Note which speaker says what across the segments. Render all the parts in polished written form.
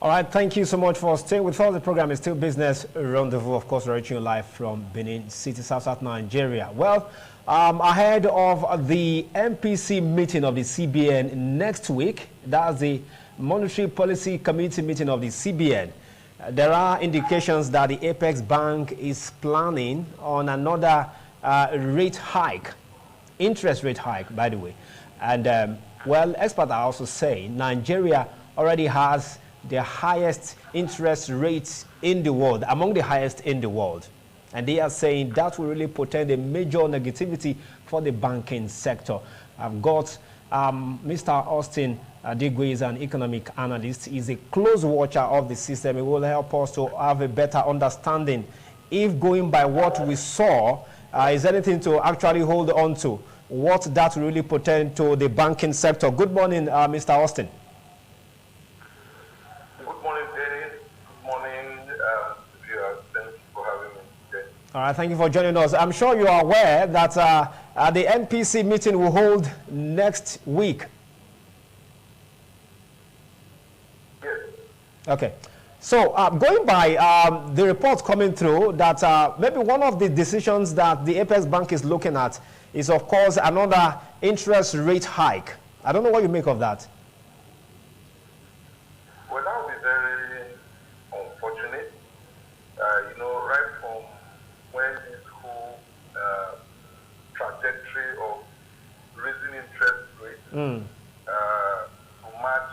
Speaker 1: All right, thank you so much for staying with us. The program is still Business Rendezvous, of course, reaching you live from Benin City, South Nigeria. Well, ahead of the MPC meeting of the CBN next week, that's the Monetary Policy Committee meeting of the CBN, there are indications that the Apex Bank is planning on another rate hike, interest rate hike, by the way. And, well, experts are also saying Nigeria already has the highest interest rates in the world, among the highest in the world. And they are saying that will really portend a major negativity for the banking sector. I've got Mr. Austin Adigwe is an economic analyst. He's a close watcher of the system. It will help us to have a better understanding. If going by what we saw, is anything to actually hold on to, what that really portend to the banking sector. Good morning, Mr. Austin. All right, thank you for joining us. I'm sure you are aware that the MPC meeting will hold next week.
Speaker 2: Yes.
Speaker 1: Okay. So going by the reports coming through that maybe one of the decisions that the Apex Bank is looking at is, of course, another interest rate hike. I don't know what you make of that.
Speaker 2: Well, that would be very unfortunate. You know, right from when this whole trajectory of raising interest rates to match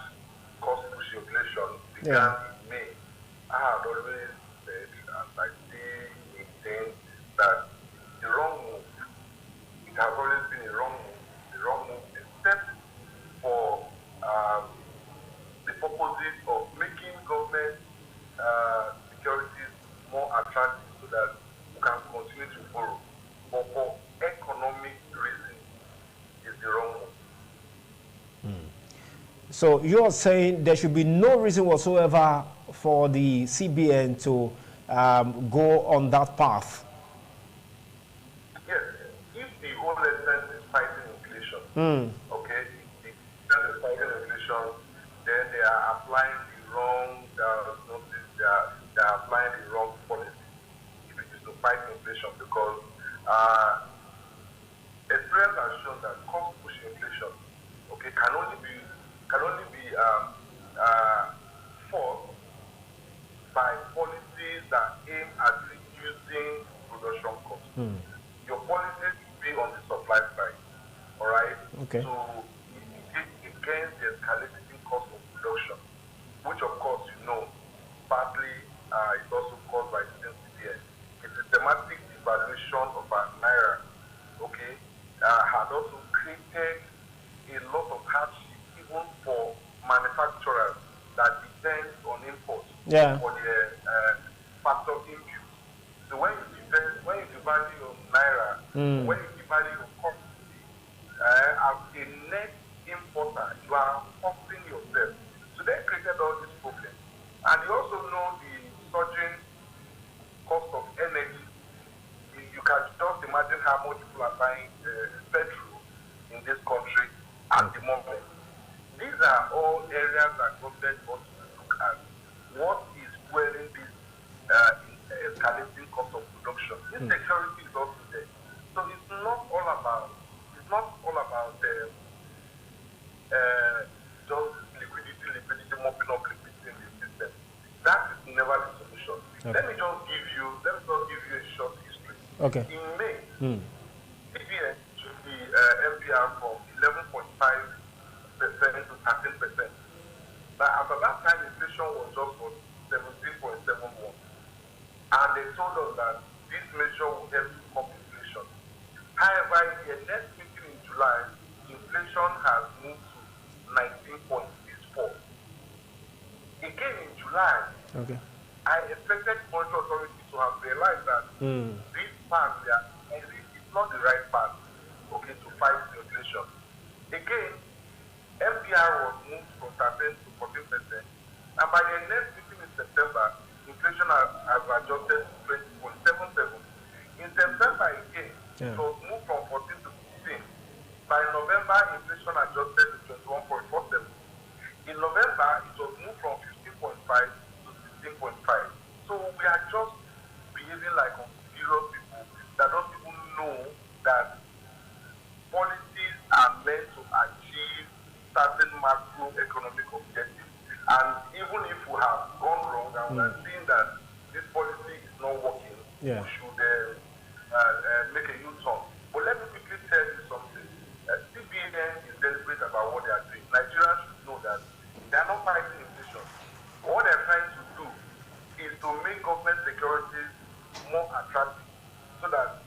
Speaker 2: cost push inflation began in May, I had always said, and I still maintain, that the wrong move. It has always been a wrong move, except for the purposes of making government securities more attractive so that we can continue to borrow. But for economic reasons, it's the wrong move.
Speaker 1: So you're saying there should be no reason whatsoever for the CBN to go on that path?
Speaker 2: Yes. If the whole essence is fighting inflation, okay, if the essence is fighting inflation, then they are applying the wrong, they are applying the wrong policy if it is to fight inflation, because experience has shown that cost push inflation, okay, can only be fought by policies that aim at reducing production costs. Your policies should be on the supply side, all right?
Speaker 1: Okay.
Speaker 2: So it against the escalating cost of production, which of course you know, partly is also caused by the CBN. A systematic devaluation of our naira, okay, had also created a lot of hardship even for manufacturers that depend on imports for their factor inputs. So when you devalue your naira, when you devalue your currency, as a net importer, you are hurting yourself. So they created all these problems. And you also know the surging cost of energy. You can just imagine how much people are buying petrol in this country at the moment. These are all areas that government ought to look at. What is fueling this escalating cost of production? Insecurity is also there. So it's not all about just liquidity, mopping up liquidity in the system. That is never the solution.
Speaker 1: Okay.
Speaker 2: Let me just give you a short history.
Speaker 1: Okay.
Speaker 2: In May, CBN took the MPR from 11.5% to 13%. But after that time, inflation was just for 17.71. And they told us that this measure will help to curb inflation. However, in the next meeting in July, inflation has moved to 19.64. Again in July, I expected monetary authority to have realized that this path, it's not the right path, okay, to fight inflation. Again, MPR was moved from 13 to 14%, and by the next meeting in September, inflation has adjusted to 20.77. In September again, it was moved from 14 to 15. By November, inflation adjusted to 21.47. In November, it was moved from 15.5 are just behaving like obscure people that don't even know that policies are meant to achieve certain macroeconomic objectives. And even if we have gone wrong and we are seeing that this policy is not working, we should make a U-turn. But let me quickly tell you something. CBN is deliberate about what they are doing. Nigerians should know that they are not fighting inflation. What they are trying to do is to make government securities more attractive so that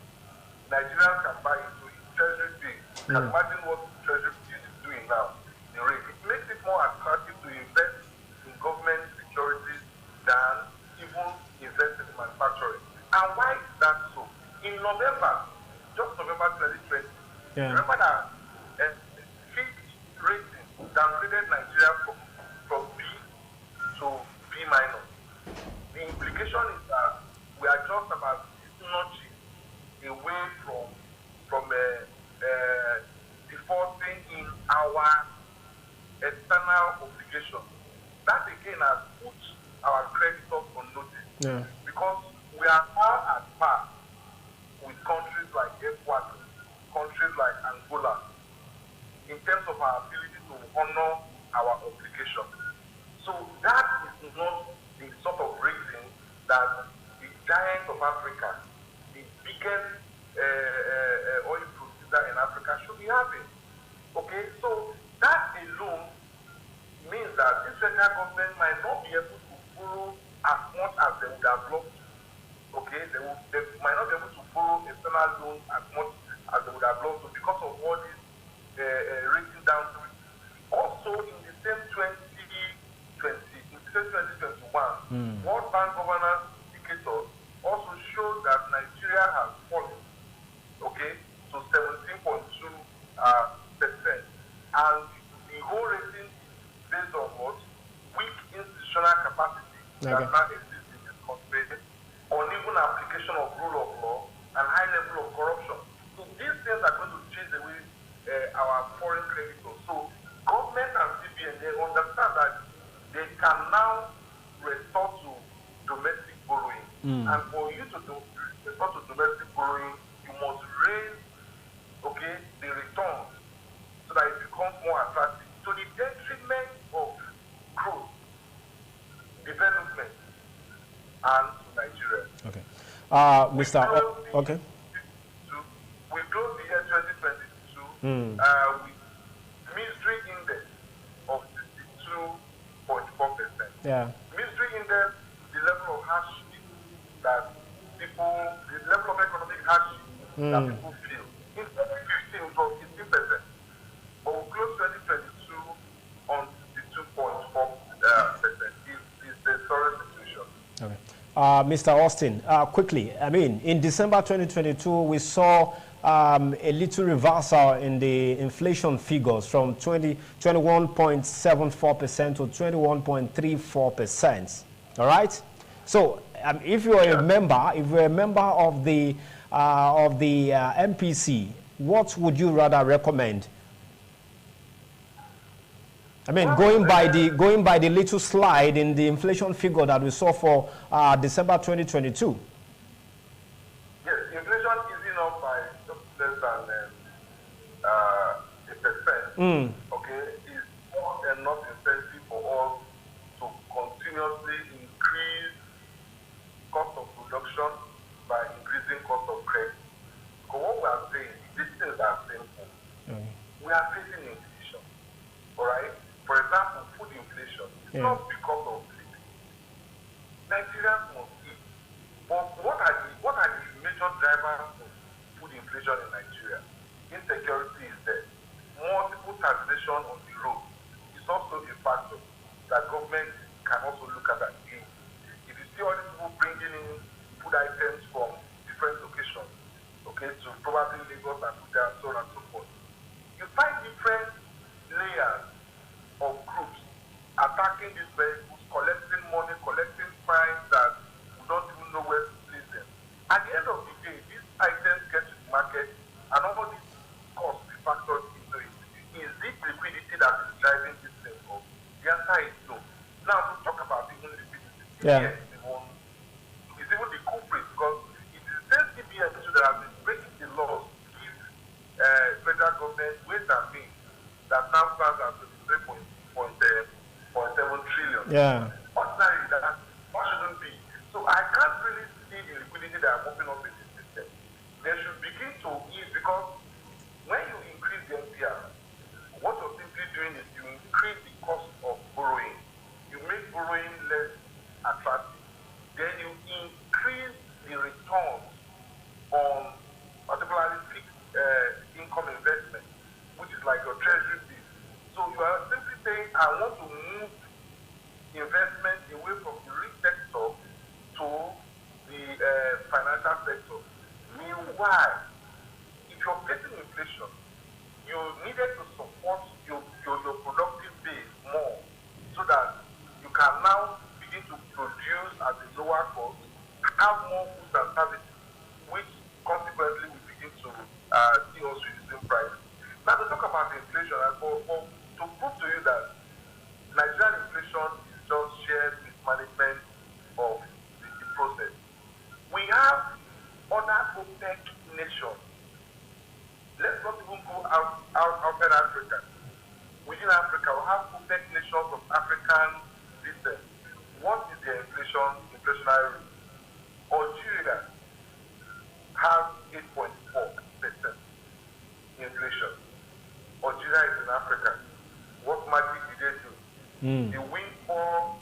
Speaker 2: Nigerians can buy into it. Treasury bills. You can imagine what Treasury bills is doing now. The rate. It makes it more attractive to invest in government securities than even invest in manufacturing. And why is that so? In November, just November 2020, remember that Fitch rating downgraded Nigeria from B to B minus. The implication is that we are just about 6 notches away from defaulting in our external obligations. That again has put our creditors on notice because we are now at par with countries like Ecuador, countries like Angola, in terms of our ability to honor our obligations. So that is not the sort of rating that the giant of Africa, the biggest oil producer in Africa, should be having. Okay, so that alone means that this federal government might not be able to borrow as much as they would have loved to. Okay, they might not be able to borrow external loans as much as they would have loved to because of all these rating down. Also, in the same 2021, World Bank governance indicators also show that Nigeria has fallen, okay, to 17.2%, and the whole rating is based on what? Weak institutional capacity that now exists in this country, uneven application of rule of law, and high level of corruption. So these things are going to change the way our foreign creditors. So government and CBN, they understand that they can now restore to domestic borrowing. And for you to restore to domestic borrowing, you must raise, okay, the returns so that it becomes more attractive to the detriment of growth, development, and Nigeria.
Speaker 1: Okay. Mr. Okay.
Speaker 2: We closed the year 2022 with misery index of 62.4%.
Speaker 1: Yeah.
Speaker 2: Misery index, the level of hardship that people, the level of economic hardship that people feel. In 2015, it was 15%, but we closed 2022 on 62.4%. It's a sorry situation.
Speaker 1: Okay. Mr. Austin, quickly, I mean, in December 2022, we saw a little reversal in the inflation figures from 21.74% to 21.34%. All right. So, if you are a member, of the MPC, what would you rather recommend? I mean, going by the little slide in the inflation figure that we saw for December 2022.
Speaker 2: Yes, inflation is up by just less than a percent. Okay, is more enough incentive for us to continuously increase cost of production by increasing cost of credit. Because what we are saying, these things are simple. We are facing inflation. All right. For example, food inflation. It's not because of it. Nigerians must eat. But what are the major drivers of food inflation in Nigeria? Insecurity is there. Multiple taxation on the road is also a factor that government can also look at again. If you see all these people bringing in food items from different locations, okay, to probably Lagos and Abuja and so on and so forth, you find different layers of groups attacking these vehicles, collecting money, collecting fines that we don't even know where to place them. At the end of the day, these items get to the market and all these costs be factored into it. Is it liquidity that is driving this thing up? The answer is no. Now, to talk about even liquidity, yes, we won't data means that now stands at 23.7 trillion.
Speaker 1: Yeah.
Speaker 2: Ordinarily, that shouldn't be. So I can't really see the liquidity that I'm opening up in this system. They should begin to ease, because when you increase the NPR, what you're simply doing is you increase the cost of borrowing. You make borrowing less attractive. Then you increase the returns on particularly fixed income investment, which is like your treasury bill. So you are simply saying, I want to move investment away from the real sector to the financial sector. Meanwhile, if you're facing inflation, you needed to support your productive base more, so that you can now begin to produce at a lower cost, have more goods and services, which consequently will begin to see us reducing prices. Now, to talk about inflation, to prove to you that Nigerian inflation is just shared mismanagement of the process, we have other OPEC nations. Let's not even go outside Africa. Within Africa, we have OPEC nations of African descent. What is the inflationary rate? Algeria has 8.4% inflation. Algeria is in Africa. What magic did they do? The windfall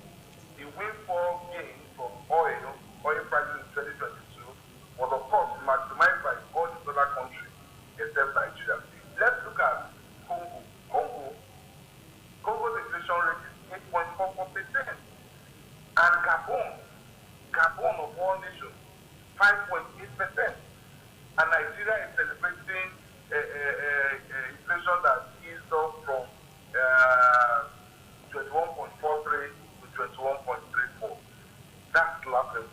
Speaker 2: gain from oil prices in 2022 was, of course, maximized by all these other countries except Nigeria. Let's look at Congo. Congo's inflation rate is 8.44%. And Gabon of all nations, 5.8%. And Nigeria is celebrating inflation that is up from 21.43 to 21.34. That's laughable.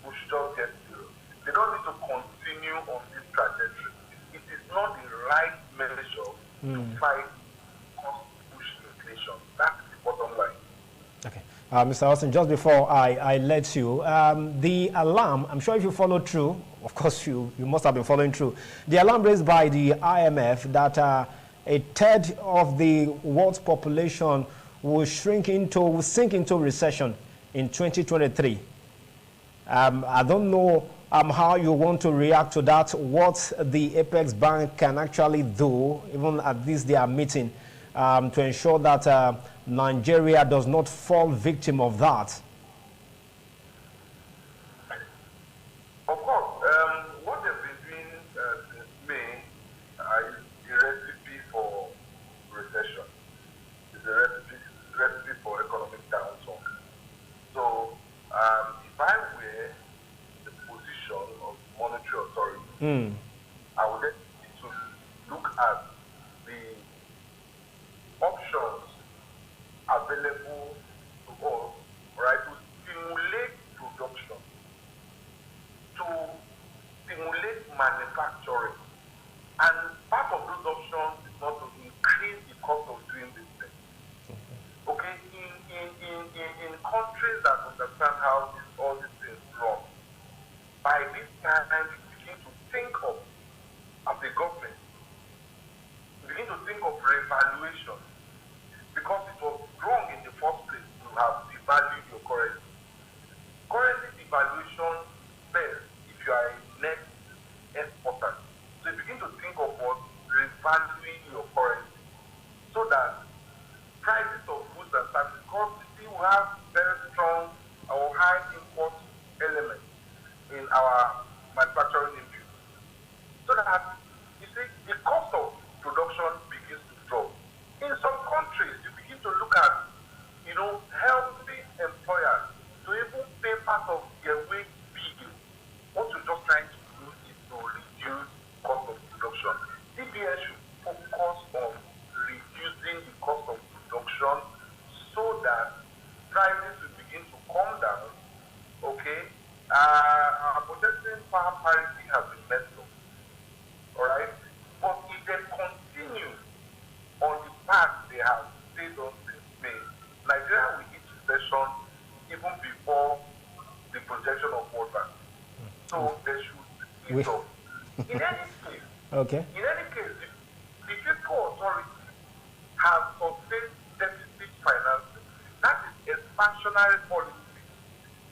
Speaker 2: We should just get zero. They don't need to continue on this trajectory. It is not the right measure to fight cost-push inflation. That's the bottom line.
Speaker 1: Okay. Mr. Austin, just before I let you, the alarm, I'm sure if you follow through, of course you must have been following through, the alarm raised by the IMF that a third of the world's population will sink into recession in 2023. I don't know how you want to react to that, what the Apex Bank can actually do, even at this their meeting, to ensure that Nigeria does not fall victim of that.
Speaker 2: Of course, what they've been doing since May is the recipe for recession. It's a recipe for economic downturn. So, if I were the position of monetary authority, I would need to look at the options available to us, right, to stimulate production, to stimulate manufacturing. And part of those options is not to increase the cost of doing business. Okay, in countries that understand how all these things run, by this time you begin to think of, as a government, you begin to think of revaluation, because it was wrong in the first place to have devalued your currency. Currency devaluation fails if you are a net exporter. So you begin to think of what revaluing your currency, so that prices of goods and services, because we still have very strong or high import elements in our manufacturing inputs, so that you see the cost of production begins to drop. In some countries, you begin to look at, healthy employers to even pay part of their wage bill. What we're just trying to do is to reduce cost of production. CBN should focus on reducing the cost of production so that prices will begin to come down. Okay, our purchasing power parity has been messed up. All right, but if they continue on the path they have stayed on since May, Nigeria will hit recession even before the projection of World Bank. So they should ease up. In any case, the fiscal authority say deficit financing. That is expansionary policy.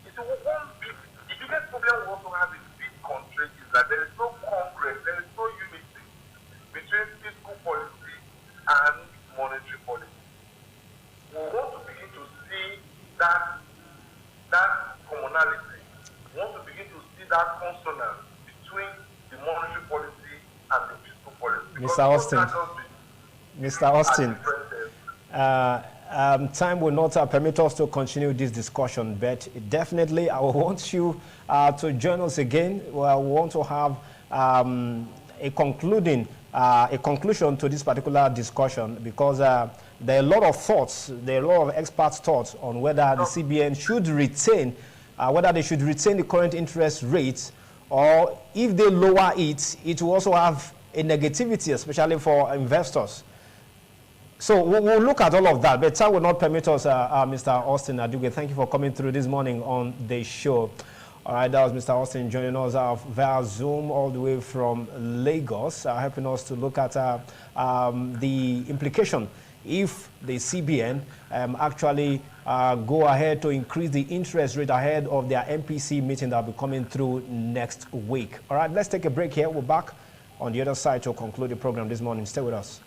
Speaker 2: It's one big. The biggest problem we also have in big country is that there is no congress, there is no unity between fiscal policy and monetary policy. We want to begin to see that commonality. We want to begin to see that consonance between the monetary policy and the fiscal policy.
Speaker 1: Mr. Austin, time will not permit us to continue this discussion, but definitely I want you to join us again. We want to have a conclusion to this particular discussion, because there are a lot of thoughts, there are a lot of experts' thoughts on whether the CBN should retain, whether they should retain the current interest rates, or if they lower it, it will also have a negativity, especially for investors. So we'll look at all of that, but time will not permit us, Mr. Austin Aduge. Thank you for coming through this morning on the show. All right, that was Mr. Austin joining us via Zoom all the way from Lagos, helping us to look at the implication if the CBN actually go ahead to increase the interest rate ahead of their MPC meeting that will be coming through next week. All right, let's take a break here. We're back on the other side to conclude the program this morning. Stay with us.